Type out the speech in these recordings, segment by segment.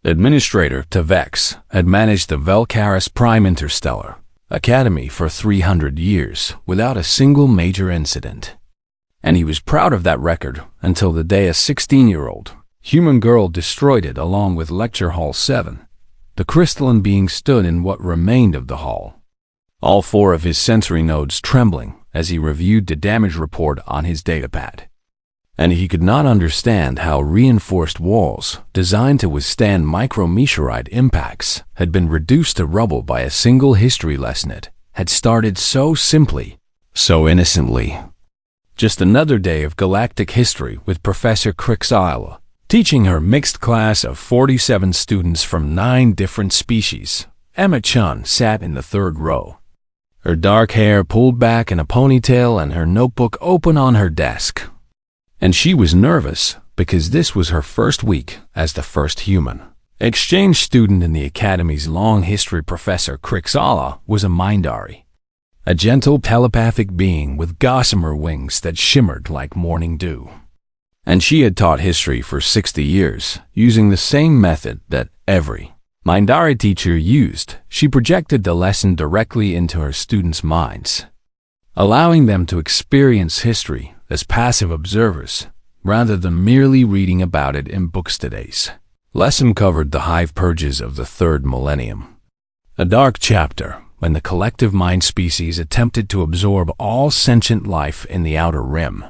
Administrator Tavex had managed the Velcaris Prime Interstellar Academy for 300 years without a single major incident. And he was proud of that record until the day a 16-year-old human girl destroyed it along with Lecture Hall 7. The crystalline being stood in what remained of the hall, all four of his sensory nodes trembling as he reviewed the damage report on his datapad. And he could not understand how reinforced walls, designed to withstand micrometeorite impacts, had been reduced to rubble by a single history lesson. It had started so simply, so innocently. Just another day of galactic history with Professor Crixala, teaching her mixed class of 47 students from 9 different species. Emma Chun sat in the third row, her dark hair pulled back in a ponytail and her notebook open on her desk. And she was nervous because this was her first week as the first human exchange student in the Academy's long history. Professor Crixala was a Mindari, a gentle telepathic being with gossamer wings that shimmered like morning dew. And she had taught history for 60 years, using the same method that every Mindari teacher used. She projected the lesson directly into her students' minds, allowing them to experience history as passive observers, rather than merely reading about it in books. Today's lesson covered the hive purges of the third millennium, a dark chapter when the collective mind species attempted to absorb all sentient life in the outer rim.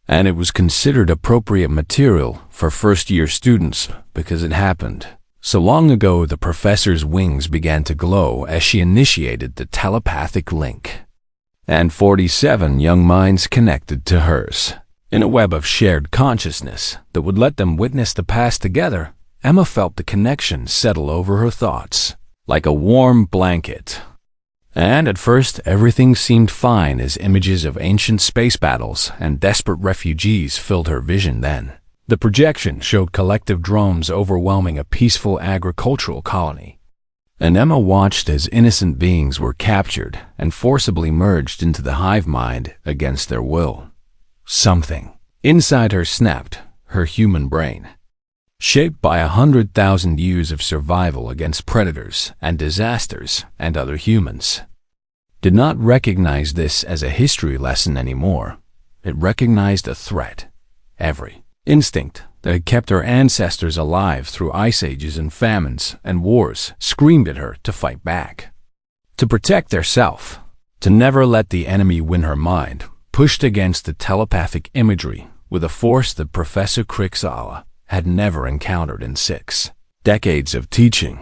And it was considered appropriate material for first-year students because it happened so long ago. The professor's wings began to glow as she initiated the telepathic link, and 47 young minds connected to hers in a web of shared consciousness that would let them witness the past together. Emma felt the connection settle over her thoughts like a warm blanket. And at first, everything seemed fine as images of ancient space battles and desperate refugees filled her vision. Then, the projection showed collective drones overwhelming a peaceful agricultural colony. And Emma watched as innocent beings were captured and forcibly merged into the hive mind against their will. Something inside her snapped. Her human brain, shaped by 100,000 years of survival against predators and disasters and other humans, did not recognize this as a history lesson anymore. It recognized a threat. Every instinct that had kept her ancestors alive through ice ages and famines and wars screamed at her to fight back, to protect herself, to never let the enemy win her mind, pushed against the telepathic imagery with a force that Professor Crixala had never encountered in 6 decades of teaching.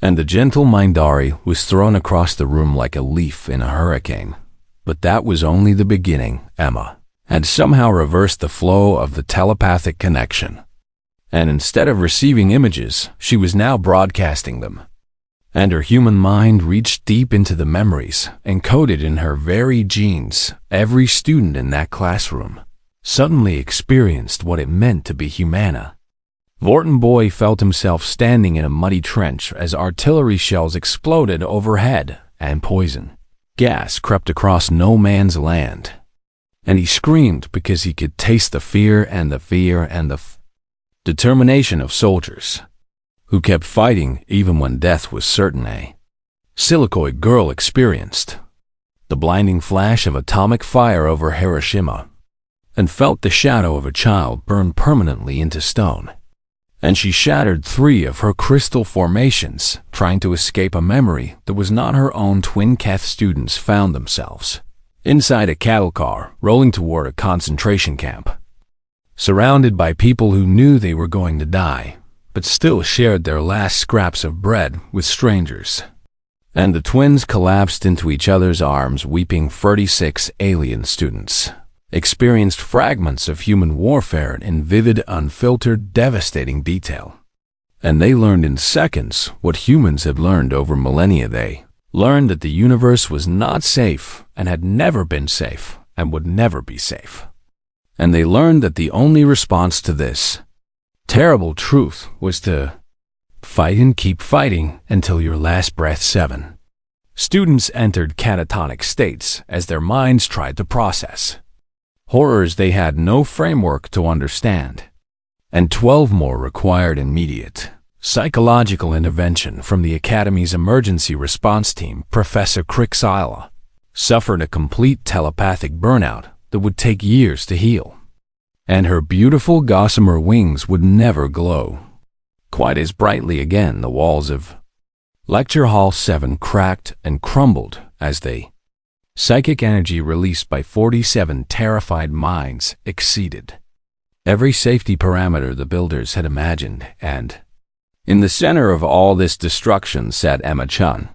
And the gentle Mindari was thrown across the room like a leaf in a hurricane. But that was only the beginning. Emma had somehow reversed the flow of the telepathic connection. And instead of receiving images, she was now broadcasting them. And her human mind reached deep into the memories, encoded in her very genes. Every student in that classroom suddenly experienced what it meant to be humana. Vorton Boy felt himself standing in a muddy trench as artillery shells exploded overhead and poison gas crept across no man's land. And he screamed because he could taste the fear and the determination of soldiers who kept fighting even when death was certain. A silicoid girl experienced the blinding flash of atomic fire over Hiroshima and felt the shadow of a child burn permanently into stone. And she shattered 3 of her crystal formations, trying to escape a memory that was not her own. Twin Keth students found themselves inside a cattle car rolling toward a concentration camp, surrounded by people who knew they were going to die, but still shared their last scraps of bread with strangers. And the twins collapsed into each other's arms, weeping. 36 alien students experienced fragments of human warfare in vivid, unfiltered, devastating detail. And they learned in seconds what humans had learned over millennia. They learned that the universe was not safe and had never been safe and would never be safe. And they learned that the only response to this terrible truth was to fight and keep fighting until your last breath. 7 students entered catatonic states as their minds tried to process horrors they had no framework to understand, and 12 more required immediate psychological intervention from the Academy's emergency response team, Professor Crixila, suffered a complete telepathic burnout that would take years to heal. And her beautiful gossamer wings would never glow quite as brightly again. The walls of Lecture Hall 7 cracked and crumbled as the psychic energy released by 47 terrified minds exceeded every safety parameter the builders had imagined, and in the center of all this destruction sat Emma-chan,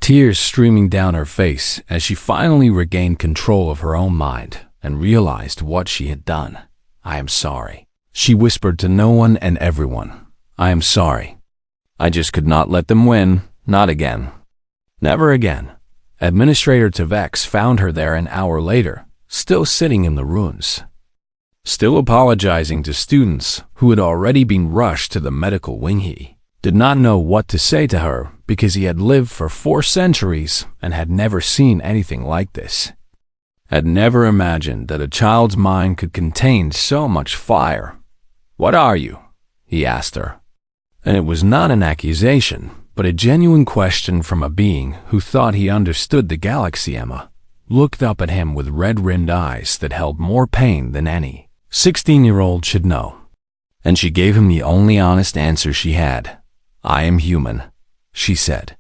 tears streaming down her face as she finally regained control of her own mind and realized what she had done. "I am sorry," she whispered to no one and everyone. "I am sorry. I just could not let them win. Not again. Never again." Administrator Tavex found her there an hour later, still sitting in the ruins, still apologizing to students who had already been rushed to the medical wing. He did not know what to say to her because he had lived for 4 centuries and had never seen anything like this. Had never imagined that a child's mind could contain so much fire. "What are you?" he asked her. And it was not an accusation, but a genuine question from a being who thought he understood the galaxy. Emma looked up at him with red-rimmed eyes that held more pain than any 16-year-old should know. And she gave him the only honest answer she had. "I am human," she said.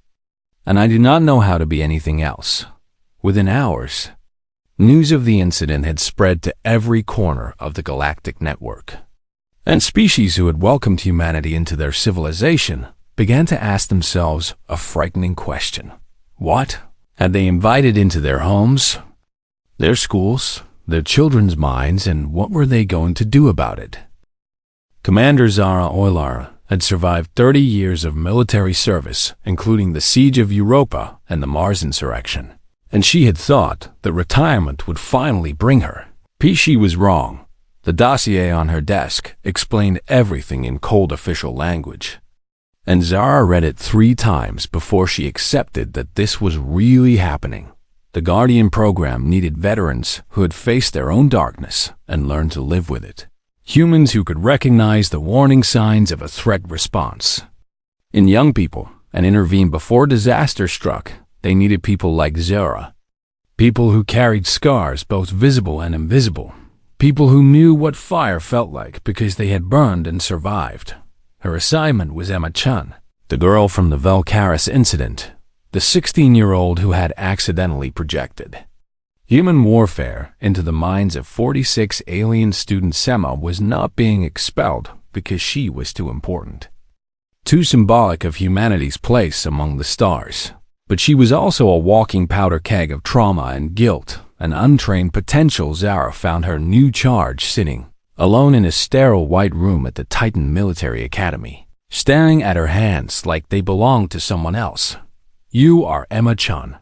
"And I do not know how to be anything else." Within hours, news of the incident had spread to every corner of the galactic network. And species who had welcomed humanity into their civilization began to ask themselves a frightening question. What had they invited into their homes, their schools, their children's minds, and what were they going to do about it? Commander Zara Euler had survived 30 years of military service, including the siege of Europa and the Mars insurrection, and she had thought that retirement would finally bring her peace. She was wrong. The dossier on her desk explained everything in cold official language, and Zara read it 3 times before she accepted that this was really happening. The Guardian program needed veterans who had faced their own darkness and learned to live with it. Humans who could recognize the warning signs of a threat response in young people and intervene before disaster struck. They needed people like Zara, people who carried scars both visible and invisible. People who knew what fire felt like because they had burned and survived. Her assignment was Emma-chan, the girl from the Velcaris incident, the 16-year-old who had accidentally projected human warfare into the minds of 46 alien students. Emma was not being expelled because she was too important, too symbolic of humanity's place among the stars. But she was also a walking powder keg of trauma and guilt. An untrained potential. Zara found her new charge sitting alone in a sterile white room at the Titan Military Academy, staring at her hands like they belonged to someone else. "You are Emma-chan,"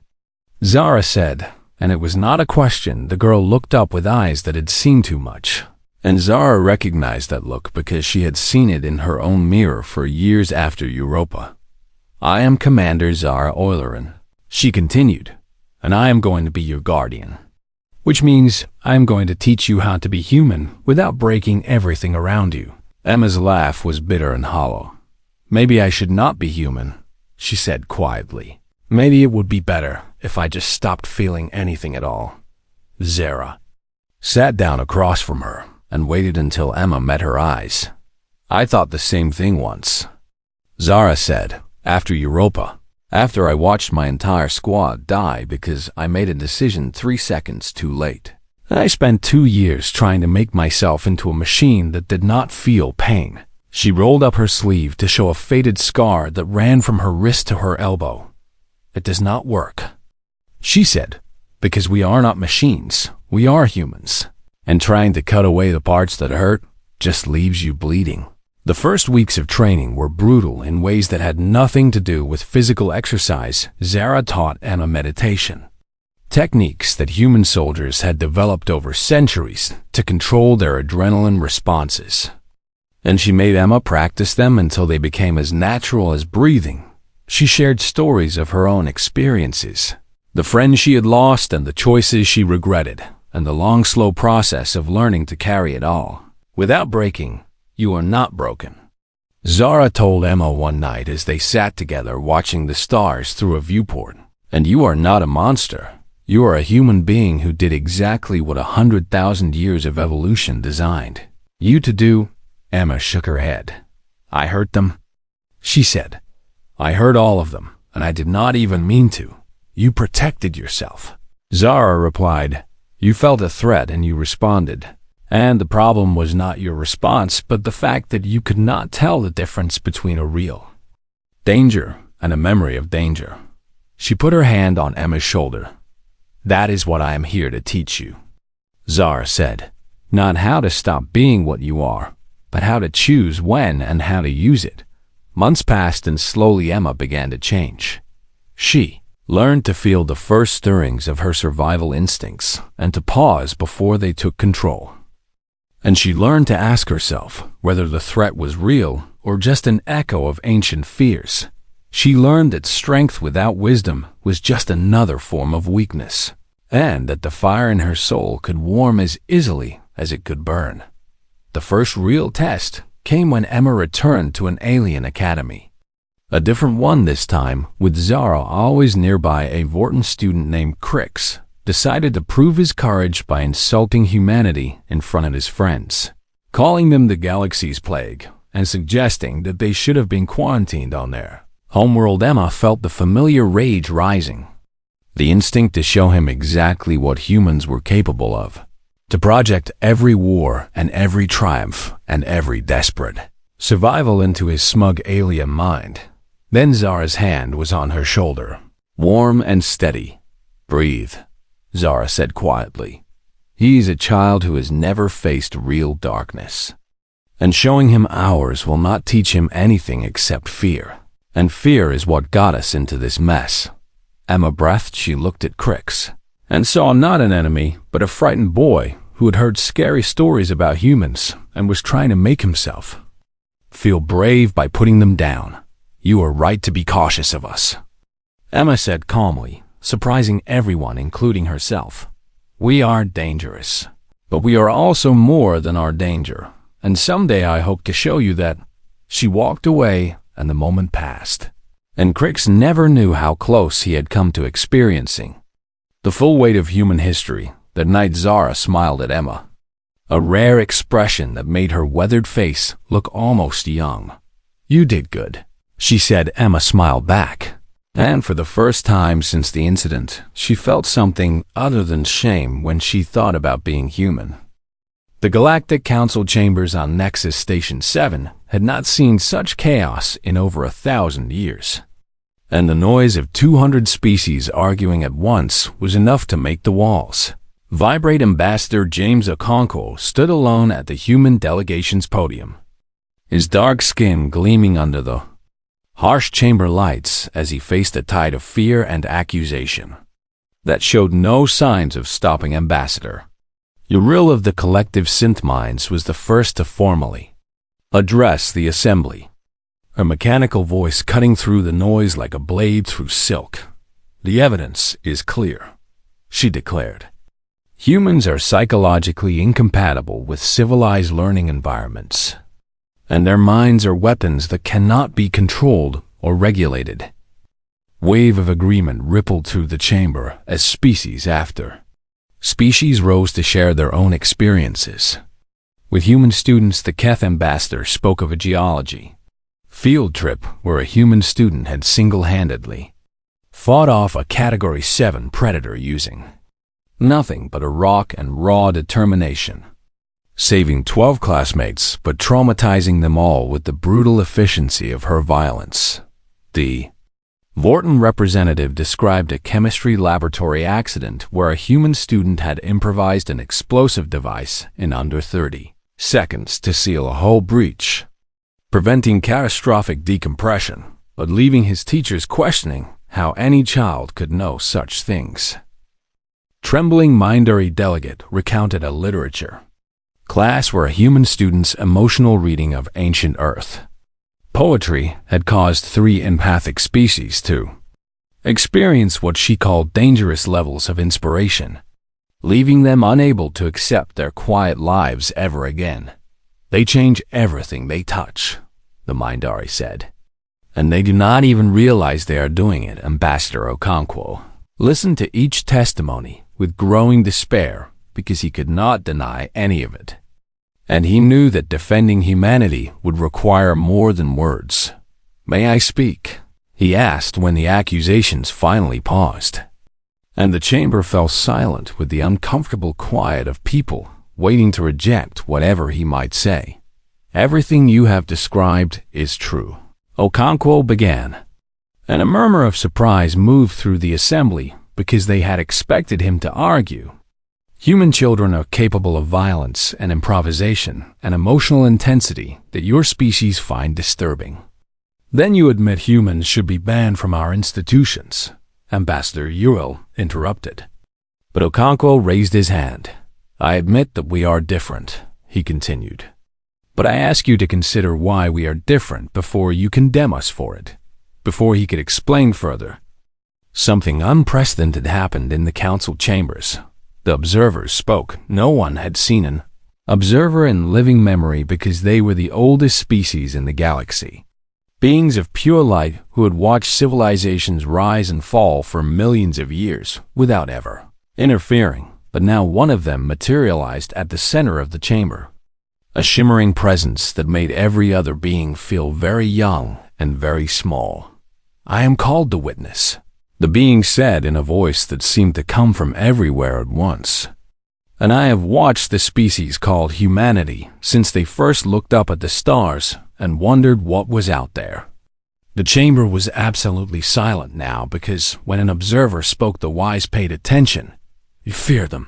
Zara said, and it was not a question. The girl looked up with eyes that had seen too much, and Zara recognized that look because she had seen it in her own mirror for years after Europa. "I am Commander Zara Eulerin," she continued, "and I am going to be your guardian. Which means I am going to teach you how to be human without breaking everything around you." Emma's laugh was bitter and hollow. "Maybe I should not be human," she said quietly. "Maybe it would be better if I just stopped feeling anything at all." Zara sat down across from her and waited until Emma met her eyes. "I thought the same thing once," Zara said, "after Europa. After I watched my entire squad die because I made a decision 3 seconds too late. I spent 2 years trying to make myself into a machine that did not feel pain." She rolled up her sleeve to show a faded scar that ran from her wrist to her elbow. "It does not work," she said, "because we are not machines. We are humans. And trying to cut away the parts that hurt just leaves you bleeding." The first weeks of training were brutal in ways that had nothing to do with physical exercise. Zara taught Emma meditation, techniques that human soldiers had developed over centuries to control their adrenaline responses. And she made Emma practice them until they became as natural as breathing. She shared stories of her own experiences, the friends she had lost and the choices she regretted, and the long, slow process of learning to carry it all without breaking. "You are not broken. Zara told Emma one night as they sat together watching the stars through a viewport. And you are not a monster. You are a human being who did exactly what 100,000 years of evolution designed you to do. Emma shook her head. I hurt them, she said. I hurt all of them, and I did not even mean to. You protected yourself. Zara replied, you felt a threat and you responded. And the problem was not your response, but the fact that you could not tell the difference between a real danger and a memory of danger. She put her hand on Emma's shoulder. That is what I am here to teach you, Zara said. Not how to stop being what you are, but how to choose when and how to use it. Months passed and slowly Emma began to change. She learned to feel the first stirrings of her survival instincts and to pause before they took control. And she learned to ask herself whether the threat was real or just an echo of ancient fears. She learned that strength without wisdom was just another form of weakness, and that the fire in her soul could warm as easily as it could burn. The first real test came when Emma returned to an alien academy. A different one this time, with Zara always nearby. A Vorton student named Crix decided to prove his courage by insulting humanity in front of his friends, calling them the galaxy's plague and suggesting that they should have been quarantined on their homeworld. Emma felt the familiar rage rising, the instinct to show him exactly what humans were capable of, to project every war and every triumph and every desperate survival into his smug alien mind. Then Zara's hand was on her shoulder, warm and steady. Breathe, Zara said quietly. He is a child who has never faced real darkness, and showing him ours will not teach him anything except fear. And fear is what got us into this mess. Emma breathed. She looked at Crix and saw not an enemy, but a frightened boy who had heard scary stories about humans and was trying to make himself feel brave by putting them down. You are right to be cautious of us, Emma said calmly, surprising everyone, including herself. We are dangerous, but we are also more than our danger, and someday I hope to show you that. She walked away, and the moment passed, and Crix never knew how close he had come to experiencing the full weight of human history. That night Zara smiled at Emma, a rare expression that made her weathered face look almost young. You did good, she said. Emma smiled back, and for the first time since the incident, she felt something other than shame when she thought about being human. The Galactic Council chambers on Nexus Station 7 had not seen such chaos in over 1,000 years, and the noise of 200 species arguing at once was enough to make the walls vibrate. Ambassador James Okonkwo stood alone at the human delegation's podium, his dark skin gleaming under the harsh chamber lights as he faced a tide of fear and accusation that showed no signs of stopping. Ambassador Uriel of the collective synth minds was the first to formally address the assembly, her mechanical voice cutting through the noise like a blade through silk. The evidence is clear, she declared. Humans are psychologically incompatible with civilized learning environments, and their minds are weapons that cannot be controlled or regulated. Wave of agreement rippled through the chamber as species after species rose to share their own experiences. With human students, the Keth ambassador spoke of a geology field trip where a human student had single-handedly fought off a Category 7 predator using nothing but a rock and raw determination, saving 12 classmates but traumatizing them all with the brutal efficiency of her violence. The Vorton representative described a chemistry laboratory accident where a human student had improvised an explosive device in under 30 seconds to seal a whole breach, preventing catastrophic decompression, but leaving his teachers questioning how any child could know such things. Trembling Mindary delegate recounted a literature class where a human student's emotional reading of ancient Earth poetry had caused 3 empathic species to experience what she called dangerous levels of inspiration, leaving them unable to accept their quiet lives ever again. They change everything they touch, the Mindari said. And they do not even realize they are doing it, Ambassador Okonkwo listened to each testimony with growing despair because he could not deny any of it. And he knew that defending humanity would require more than words. "May I speak?" he asked when the accusations finally paused. And the chamber fell silent with the uncomfortable quiet of people waiting to reject whatever he might say. "Everything you have described is true," Okonkwo began. And a murmur of surprise moved through the assembly because they had expected him to argue. Human children are capable of violence and improvisation and emotional intensity that your species find disturbing. "Then you admit humans should be banned from our institutions," Ambassador Uriel interrupted. But Okonkwo raised his hand. "I admit that we are different," he continued. "But I ask you to consider why we are different before you condemn us for it." Before he could explain further, something unprecedented happened in the council chambers. The observers spoke. No one had seen an observer in living memory because they were the oldest species in the galaxy. Beings of pure light who had watched civilizations rise and fall for millions of years without ever interfering. But now one of them materialized at the center of the chamber. A shimmering presence that made every other being feel very young and very small. "I am called the Witness," the being said in a voice that seemed to come from everywhere at once. "And I have watched the species called humanity since they first looked up at the stars and wondered what was out there." The chamber was absolutely silent now because when an observer spoke, the wise paid attention. "You fear them,"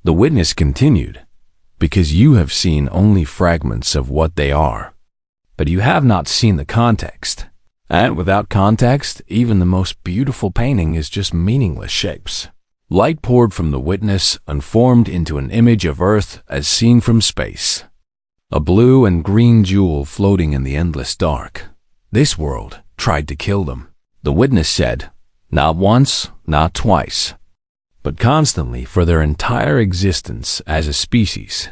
the Witness continued, "because you have seen only fragments of what they are. But you have not seen the context. And without context, even the most beautiful painting is just meaningless shapes." Light poured from the Witness and formed into an image of Earth as seen from space. A blue and green jewel floating in the endless dark. "This world tried to kill them," the Witness said. "Not once, not twice, but constantly for their entire existence as a species."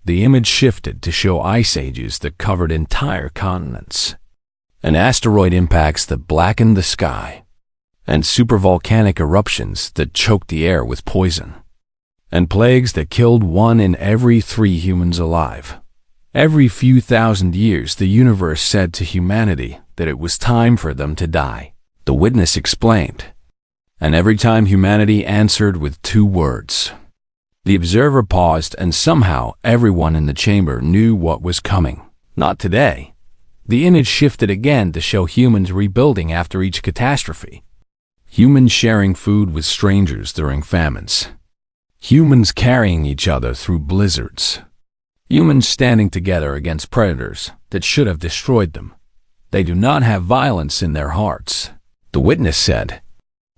The image shifted to show ice ages that covered entire continents, and asteroid impacts that blackened the sky, and supervolcanic eruptions that choked the air with poison, and plagues that killed 1 in every 3 humans alive. Every few thousand years, the universe said to humanity that it was time for them to die, the Witness explained. And every time humanity answered with 2 words. The observer paused, and somehow everyone in the chamber knew what was coming. Not today. The image shifted again to show humans rebuilding after each catastrophe. Humans sharing food with strangers during famines. Humans carrying each other through blizzards. Humans standing together against predators that should have destroyed them. They do not have violence in their hearts, the Witness said.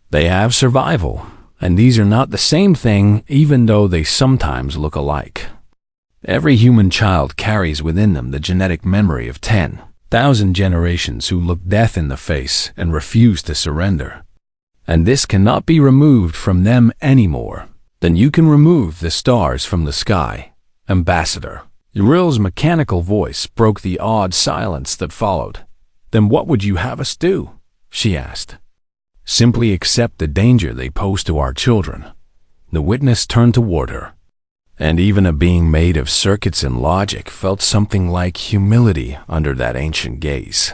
They have survival, and these are not the same thing even though they sometimes look alike. Every human child carries within them the genetic memory of 10,000 generations who look death in the face and refuse to surrender. And this cannot be removed from them anymore. Then you can remove the stars from the sky, Ambassador. Uriel's mechanical voice broke the awed silence that followed. Then what would you have us do? She asked. Simply accept the danger they pose to our children. The Witness turned toward her, and even a being made of circuits and logic felt something like humility under that ancient gaze.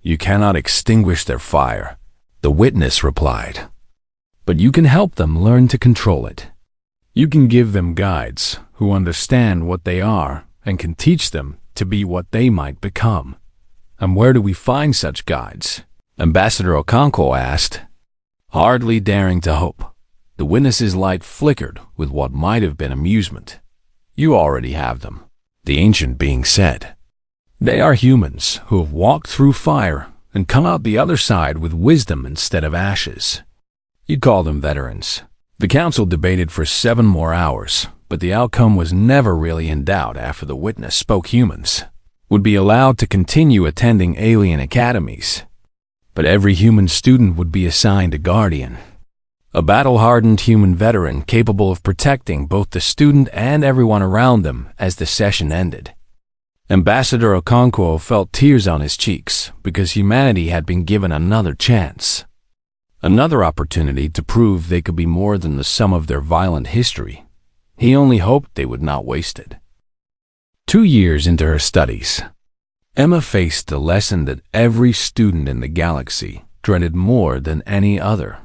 You cannot extinguish their fire, the Witness replied, but you can help them learn to control it. You can give them guides who understand what they are and can teach them to be what they might become. And where do we find such guides? Ambassador Okonkwo asked, hardly daring to hope. The Witness's light flickered with what might have been amusement. You already have them, the ancient being said. They are humans who have walked through fire and come out the other side with wisdom instead of ashes. You'd call them veterans. The council debated for 7 more hours, but the outcome was never really in doubt after the Witness spoke. Humans would be allowed to continue attending alien academies, but every human student would be assigned a guardian, a battle-hardened human veteran capable of protecting both the student and everyone around them as the session ended. Ambassador Okonkwo felt tears on his cheeks because humanity had been given another chance. Another opportunity to prove they could be more than the sum of their violent history. He only hoped they would not waste it. 2 years into her studies, Emma faced the lesson that every student in the galaxy dreaded more than any other: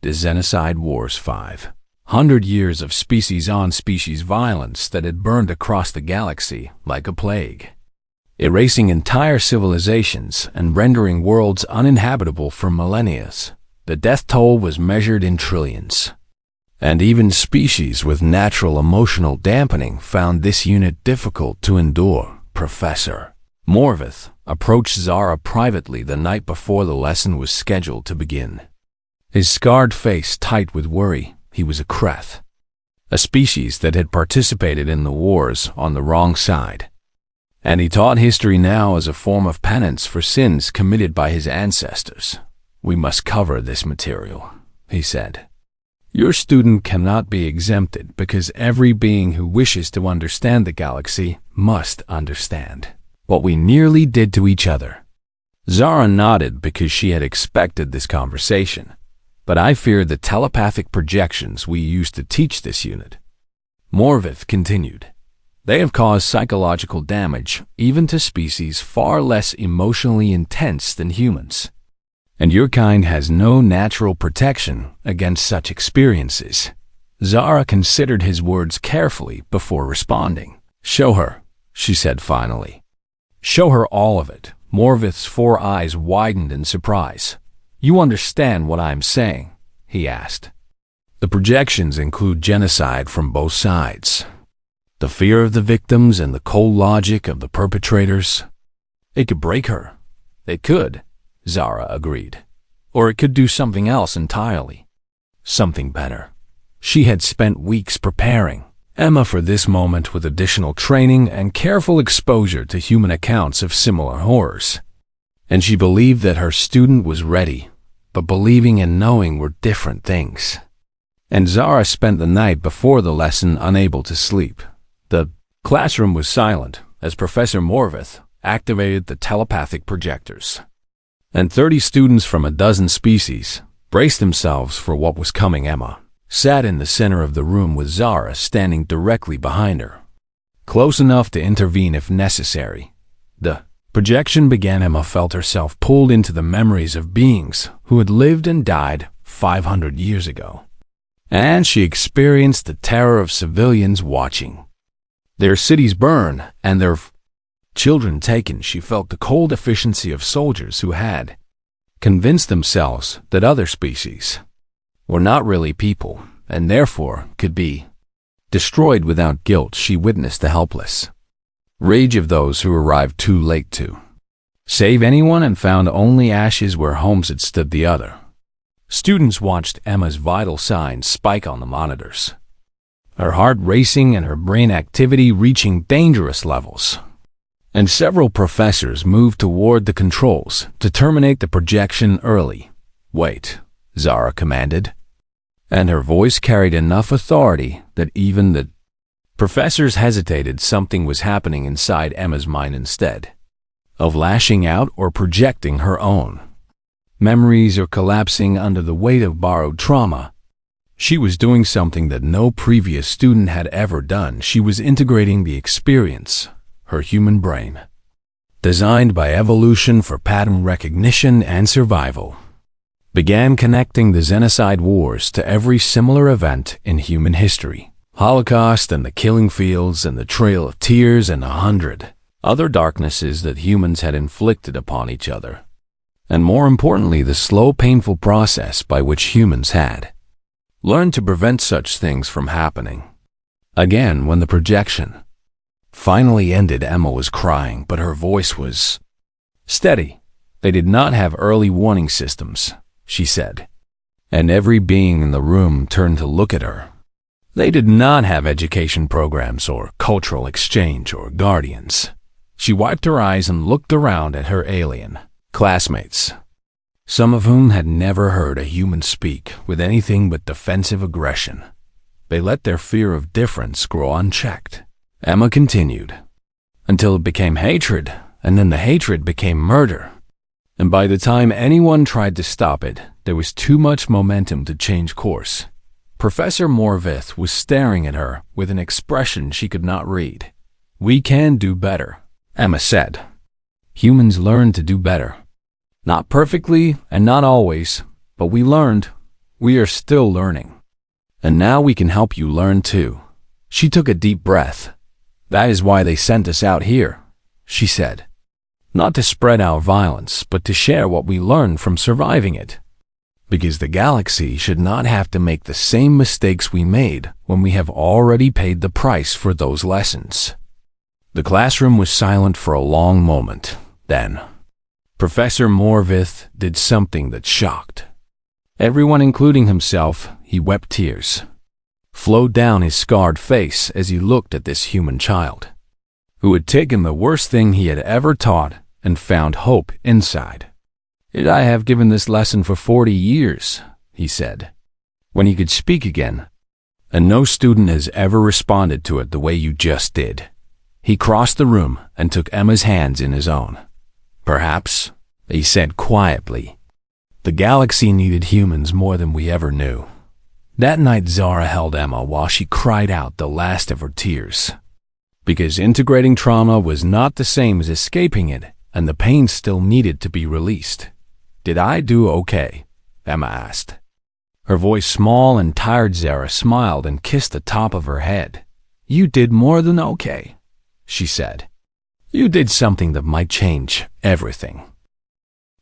the Genocide Wars. 500 years of species-on-species violence that had burned across the galaxy like a plague, erasing entire civilizations and rendering worlds uninhabitable for millennia. The death toll was measured in trillions. And even species with natural emotional dampening found this unit difficult to endure. Professor Morvith approached Zara privately the night before the lesson was scheduled to begin. His scarred face tight with worry. He was a Kreth, a species that had participated in the wars on the wrong side. And he taught history now as a form of penance for sins committed by his ancestors. "We must cover this material," he said. "Your student cannot be exempted because every being who wishes to understand the galaxy must understand what we nearly did to each other." Zara nodded because she had expected this conversation, but I fear the telepathic projections we used to teach this unit. Morvith continued. "They have caused psychological damage even to species far less emotionally intense than humans. And your kind has no natural protection against such experiences." Zara considered his words carefully before responding. "Show her," she said finally. "Show her all of it." Morvith's 4 eyes widened in surprise. "You understand what I'm saying?" he asked. "The projections include genocide from both sides. The fear of the victims and the cold logic of the perpetrators. It could break her. It could," Zara agreed. "Or it could do something else entirely. Something better." She had spent weeks preparing Emma for this moment with additional training and careful exposure to human accounts of similar horrors. And she believed that her student was ready, but believing and knowing were different things. And Zara spent the night before the lesson unable to sleep. The classroom was silent as Professor Morvith activated the telepathic projectors. And 30 students from a dozen species braced themselves for what was coming. Emma sat in the center of the room with Zara standing directly behind her, close enough to intervene if necessary. The projection began. Emma felt herself pulled into the memories of beings who had lived and died 500 years ago. And she experienced the terror of civilians watching their cities burn and their children taken. She felt the cold efficiency of soldiers who had convinced themselves that other species were not really people and therefore could be destroyed without guilt. She witnessed the helpless rage of those who arrived too late to save anyone and found only ashes where homes had stood. The other students watched Emma's vital signs spike on the monitors, her heart racing and her brain activity reaching dangerous levels. And several professors moved toward the controls to terminate the projection early. "Wait," Zara commanded, and her voice carried enough authority that even the professors hesitated. Something was happening inside Emma's mind. Instead of lashing out or projecting her own memories or collapsing under the weight of borrowed trauma, she was doing something that no previous student had ever done. She was integrating the experience. Her human brain, designed by evolution for pattern recognition and survival, began connecting the Genocide Wars to every similar event in human history. Holocaust and the killing fields and the Trail of Tears and 100 other darknesses that humans had inflicted upon each other. And more importantly, the slow, painful process by which humans had learned to prevent such things from happening again. When the projection finally ended, Emma was crying, but her voice was steady. "They did not have early warning systems," she said, and every being in the room turned to look at her. "They did not have education programs or cultural exchange or guardians." She wiped her eyes and looked around at her alien classmates, some of whom had never heard a human speak with anything but defensive aggression. They let their fear of difference grow unchecked. Emma continued, until it became hatred, and then the hatred became murder. And by the time anyone tried to stop it, there was too much momentum to change course. Professor Morvith was staring at her with an expression she could not read. "We can do better," Emma said. "Humans learn to do better. Not perfectly and not always, but we learned. We are still learning. And now we can help you learn too." She took a deep breath. "That is why they sent us out here," she said. "Not to spread our violence, but to share what we learned from surviving it. Because the galaxy should not have to make the same mistakes we made when we have already paid the price for those lessons." The classroom was silent for a long moment. Then, Professor Morvith did something that shocked everyone, including himself. He wept. Tears flowed down his scarred face as he looked at this human child, who had taken the worst thing he had ever taught and found hope inside. "I have given this lesson for 40 years, he said, when he could speak again, "and no student has ever responded to it the way you just did." He crossed the room and took Emma's hands in his own. "Perhaps," he said quietly, "the galaxy needed humans more than we ever knew." That night Zara held Emma while she cried out the last of her tears. Because integrating trauma was not the same as escaping it, and the pain still needed to be released. "Did I do okay?" Emma asked. Her voice small and tired. Zara smiled and kissed the top of her head. "You did more than okay," she said. "You did something that might change everything."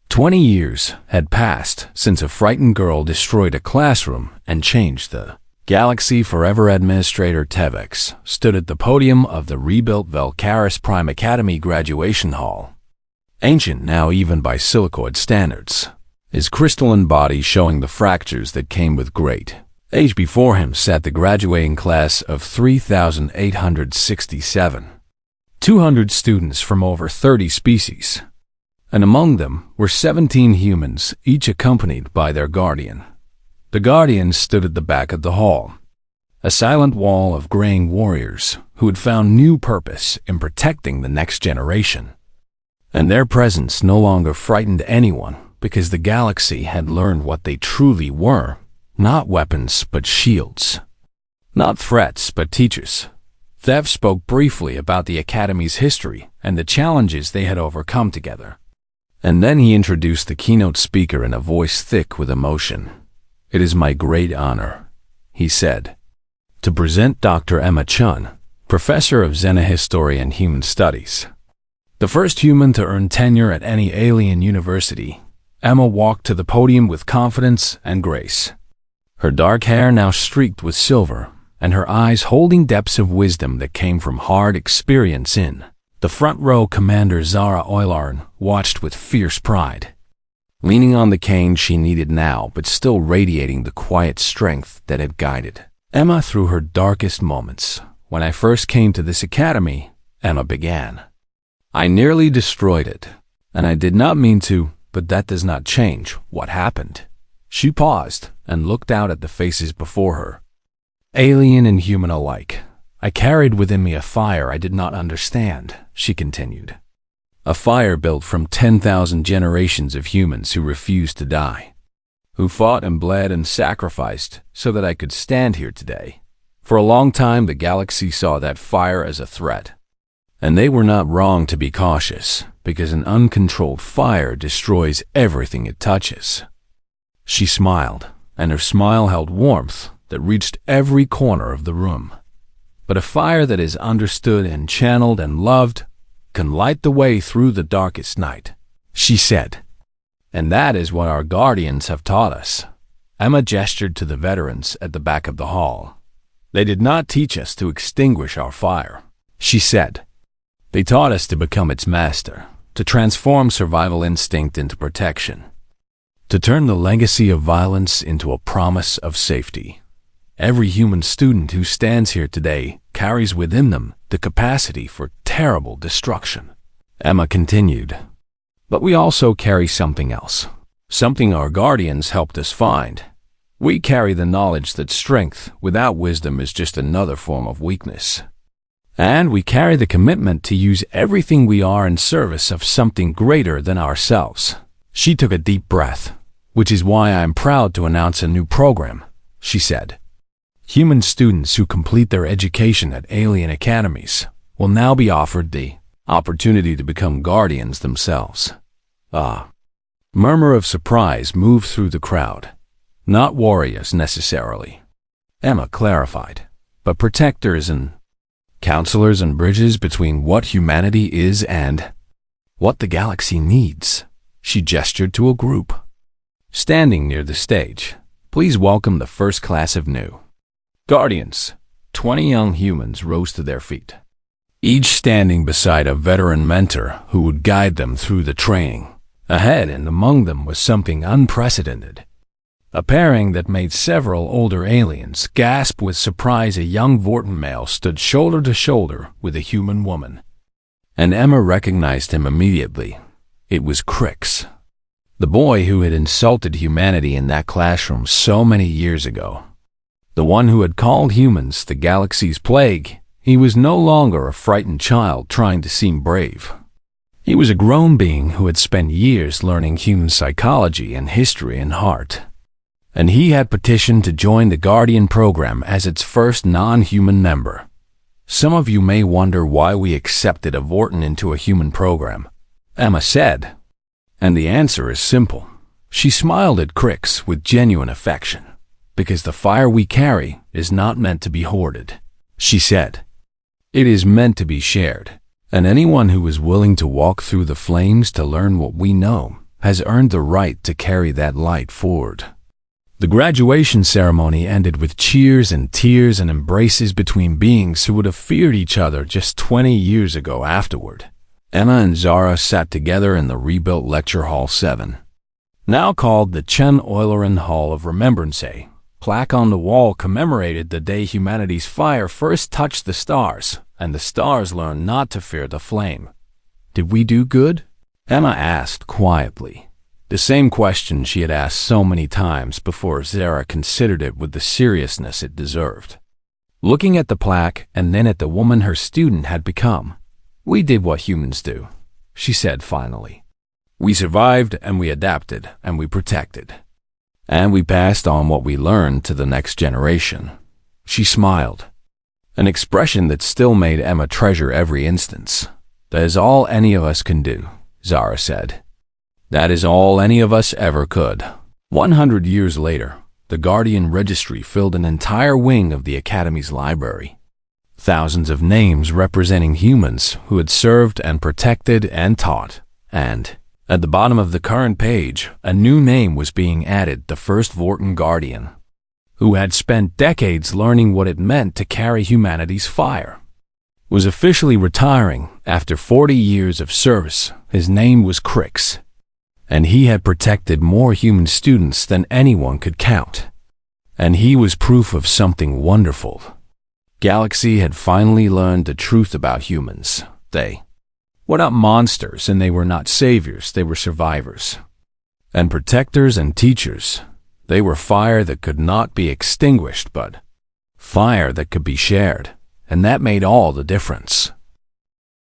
20 years had passed since a frightened girl destroyed a classroom and changed the galaxy forever. Administrator Tevex stood at the podium of the rebuilt Velcaris Prime Academy graduation hall. Ancient now even by Silicoid standards, his crystalline body showing the fractures that came with great age. Before him sat the graduating class of 3,867. 200 students from over 30 species, and among them were 17 humans, each accompanied by their guardian. The guardian stood at the back of the hall, a silent wall of graying warriors who had found new purpose in protecting the next generation. And their presence no longer frightened anyone because the galaxy had learned what they truly were: not weapons but shields, not threats but teachers. Thev spoke briefly about the Academy's history and the challenges they had overcome together. And then he introduced the keynote speaker in a voice thick with emotion. "It is my great honor," he said, "to present Dr. Emma Chun, Professor of Xenohistory and Human Studies, the first human to earn tenure at any alien university." Emma walked to the podium with confidence and grace, her dark hair now streaked with silver, and her eyes holding depths of wisdom that came from hard experience. In the front row, Commander Zara Oylarn watched with fierce pride, leaning on the cane she needed now, but still radiating the quiet strength that had guided Emma through her darkest moments. "When I first came to this academy," Emma began, "I nearly destroyed it, and I did not mean to, but that does not change what happened." She paused and looked out at the faces before her, alien and human alike. "I carried within me a fire I did not understand," she continued. "A fire built from 10,000 generations of humans who refused to die, who fought and bled and sacrificed so that I could stand here today. For a long time, the galaxy saw that fire as a threat. And they were not wrong to be cautious, because an uncontrolled fire destroys everything it touches." She smiled, and her smile held warmth that reached every corner of the room. "But a fire that is understood and channeled and loved can light the way through the darkest night," she said. "And that is what our guardians have taught us." Emma gestured to the veterans at the back of the hall. "They did not teach us to extinguish our fire," she said. "They taught us to become its master, to transform survival instinct into protection, to turn the legacy of violence into a promise of safety. Every human student who stands here today carries within them the capacity for terrible destruction," Emma continued. "But we also carry something else, something our guardians helped us find. We carry the knowledge that strength without wisdom is just another form of weakness. And we carry the commitment to use everything we are in service of something greater than ourselves. She took a deep breath, which is why I am proud to announce a new program, she said. Human students who complete their education at alien academies will now be offered the opportunity to become guardians themselves. Ah. Murmur of surprise moved through the crowd. Not warriors necessarily, Emma clarified, but protectors and counselors and bridges between what humanity is and what the galaxy needs. She gestured to a group standing near the stage. Please welcome the first class of new guardians. 20 young humans rose to their feet, each standing beside a veteran mentor who would guide them through the training. Ahead and among them was something unprecedented. A pairing that made several older aliens gasp with surprise. A young Vorten male stood shoulder to shoulder with a human woman, and Emma recognized him immediately. It was Crix, the boy who had insulted humanity in that classroom so many years ago. The one who had called humans the galaxy's plague. He was no longer a frightened child trying to seem brave. He was a grown being who had spent years learning human psychology and history and heart. And he had petitioned to join the Guardian program as its first non-human member. Some of you may wonder why we accepted a Vorten into a human program, Emma said. And the answer is simple. She smiled at Crix with genuine affection. Because the fire we carry is not meant to be hoarded, she said. It is meant to be shared. And anyone who is willing to walk through the flames to learn what we know has earned the right to carry that light forward. The graduation ceremony ended with cheers and tears and embraces between beings who would have feared each other just 20 years ago afterward. Emma and Zara sat together in the rebuilt Lecture Hall 7, now called the Chen Eulerin Hall of Remembrance. A plaque on the wall commemorated the day humanity's fire first touched the stars, and the stars learned not to fear the flame. Did we do good? Emma asked quietly. The same question she had asked so many times before Zara considered it with the seriousness it deserved. Looking at the plaque and then at the woman her student had become, we did what humans do, she said finally. We survived and we adapted and we protected. And we passed on what we learned to the next generation. She smiled, an expression that still made Emma treasure every instance. That is all any of us can do, Zara said. That is all any of us ever could. 100 years later, the Guardian Registry filled an entire wing of the Academy's library. Thousands of names representing humans who had served and protected and taught. And at the bottom of the current page, a new name was being added, the first Vorten Guardian, who had spent decades learning what it meant to carry humanity's fire, was officially retiring after 40 years of service. His name was Crix, and he had protected more human students than anyone could count. And he was proof of something wonderful. Galaxy had finally learned the truth about humans. They were not monsters, and they were not saviors, they were survivors. And protectors and teachers, they were fire that could not be extinguished, but fire that could be shared. And that made all the difference.